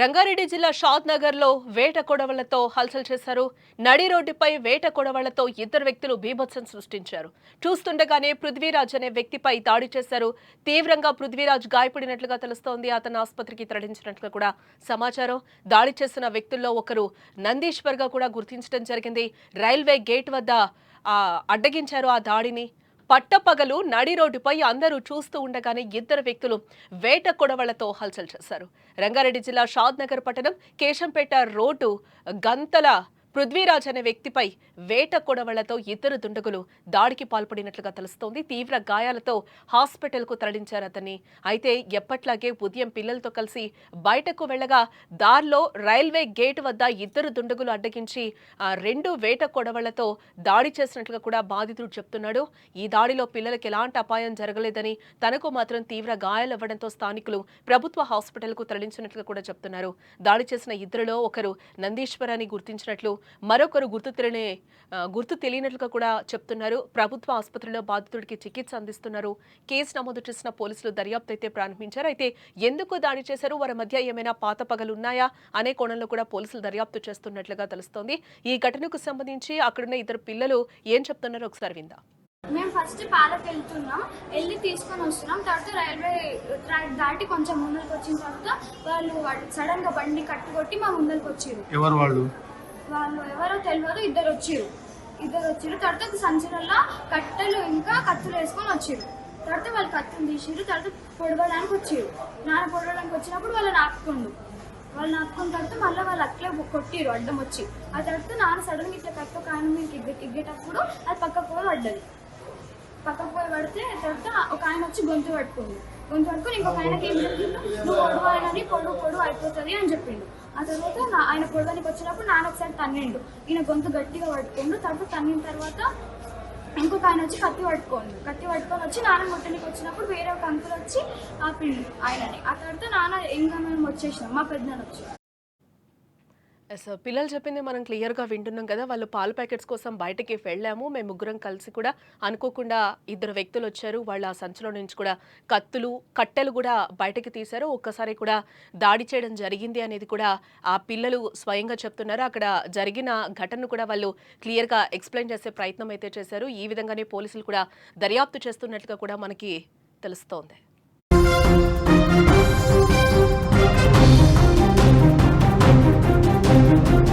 రంగారెడ్డి జిల్లా షాద్ నగర్ లో వేట కొడవళ్లతో హల్చల్ చేశారు. నడి రోడ్డుపై వేట కొడవళ్లతో ఇద్దరు వ్యక్తులు బీభత్సం సృష్టించారు. చూస్తుండగానే పృథ్వీరాజ్ అనే వ్యక్తిపై దాడి చేశారు. తీవ్రంగా పృథ్వీరాజ్ గాయపడినట్లుగా తెలుస్తోంది. అతను ఆసుపత్రికి తరలించినట్లుగా కూడా సమాచారం. దాడి చేసిన వ్యక్తుల్లో ఒకరు నందీశ్వర్ గా కూడా గుర్తించడం జరిగింది. రైల్వే గేట్ వద్ద అడ్డగించారు ఆ దాడిని. పట్టపగలు నడి రోడ్డుపై అందరూ చూస్తూ ఉండగానే ఇద్దరు వ్యక్తులు వేట కొడవళ్లతో హల్చల్ చేశారు. రంగారెడ్డి జిల్లా షాద్ నగర్ పట్టణం కేశంపేట రోడ్డు గంతల పృథ్వీరాజ్ అనే వ్యక్తిపై వేట కొడవళ్లతో ఇద్దరు దుండగులు దాడికి పాల్పడినట్లుగా తెలుస్తోంది. తీవ్ర గాయాలతో హాస్పిటల్కు తరలించారు అతన్ని. అయితే ఎప్పట్లాగే ఉదయం పిల్లలతో కలిసి బయటకు వెళ్లగా దారిలో రైల్వే గేట్ వద్ద ఇద్దరు దుండగులు అడ్డగించి రెండు వేట కొడవళ్లతో దాడి చేసినట్లుగా కూడా బాధితుడు చెప్తున్నాడు. ఈ దాడిలో పిల్లలకు ఎలాంటి అపాయం జరగలేదని, తనకు మాత్రం తీవ్ర గాయాలవ్వడంతో స్థానికులు ప్రభుత్వ హాస్పిటల్కు తరలించినట్లుగా కూడా చెప్తున్నారు. దాడి చేసిన ఇద్దరిలో ఒకరు నందీశ్వర్ అని గుర్తించినట్లు, మరొకరు గుర్తు తెలియనట్లుగా కూడా చెప్తున్నారు. ప్రభుత్వ ఆసుపత్రిలో బాధితుడికి చికిత్స అందిస్తున్నారు. కేసు నమోదు చేసిన పోలీసులు దర్యాప్తు అయితే ప్రారంభించారు. అయితే ఎందుకు దాడి చేశారు, వారి మధ్య ఏమైనా పాత పగలున్నాయా అనే కోణంలో కూడా పోలీసులు దర్యాప్తు చేస్తున్నట్లుగా తెలుస్తోంది. ఈ ఘటనకు సంబంధించి అక్కడున్న ఇద్దరు పిల్లలు ఏం చెప్తున్నారో ఒకసారి విందాం. మేము ఫస్ట్ పాలకు వెళ్తున్నాం, వెళ్ళి తీసుకొని వస్తున్నాం. తర్వాత రైల్వే ట్రాక్ దాటి కొంచెం ముందరికి వచ్చిన తర్వాత వాళ్ళు సడన్ గా బండి కట్టుకొట్టి మా ముందరికి వచ్చారు. వాళ్ళు ఎవరో తెలియదు, ఇద్దరు వచ్చారు. తర్వాత సంచులలో కట్టెలు ఇంకా కత్తులు వేసుకొని వచ్చారు. తర్వాత వాళ్ళు కత్తులు తీసారు. తర్వాత పొడవడానికి వచ్చారు. పొడవడానికి వచ్చినప్పుడు వాళ్ళు నాటుకున్న తర్వాత మళ్ళీ వాళ్ళు అట్లే కొట్టిరు అడ్డం వచ్చి. ఆ తర్వాత నాన్న సడన్ గా ఇట్లా కట్టు కాయన మీకు ఎగ్గేటప్పుడు అది పక్కకు పోయి పడ్డది. పక్కకు పోయి పడితే తర్వాత ఒక ఆయన వచ్చి గొంతు పట్టుకుంది. ఇంకొక ఆయనకి ఏం జరిగింది, నువ్వు పొడవు ఆయనని పొడవు అయిపోతుంది అని చెప్పిండు. ఆ తర్వాత ఆయన పొడవనికి వచ్చినప్పుడు నాన్న ఒకసారి తన్నిండు. ఈయన గొంతు గట్టిగా పట్టుకోండు. తర్వాత తన్నిన తర్వాత ఇంకొక ఆయన వచ్చి కత్తి పట్టుకొని వచ్చి నాన్న ముట్టనికి వచ్చినప్పుడు వేరే ఒక అంకుల్ వచ్చి ఆపిండు ఆయనని. ఆ తర్వాత నాన్న ఇంకా మేము వచ్చేసినాం, మా పెద్దనాన్న వచ్చి. పిల్లలు చెప్పింది మనం క్లియర్గా వింటున్నాం కదా. వాళ్ళు పాల ప్యాకెట్స్ కోసం బయటకి వెళ్ళాము, మేము ముగ్గురం కలిసి కూడా అనుకోకుండా ఇద్దరు వ్యక్తులు వచ్చారు. వాళ్ళ సంచిలో నుంచి కూడా కట్టెలు కూడా బయటకి తీశారు. ఒక్కసారి కూడా దాడి చేయడం జరిగింది అనేది కూడా ఆ పిల్లలు స్వయంగా చెప్తున్నారు. అక్కడ జరిగిన ఘటనను కూడా వాళ్ళు క్లియర్గా ఎక్స్ప్లెయిన్ చేసే ప్రయత్నం అయితే చేశారు. ఈ విధంగానే పోలీసులు కూడా దర్యాప్తు చేస్తున్నట్లుగా కూడా మనకి తెలుస్తోంది.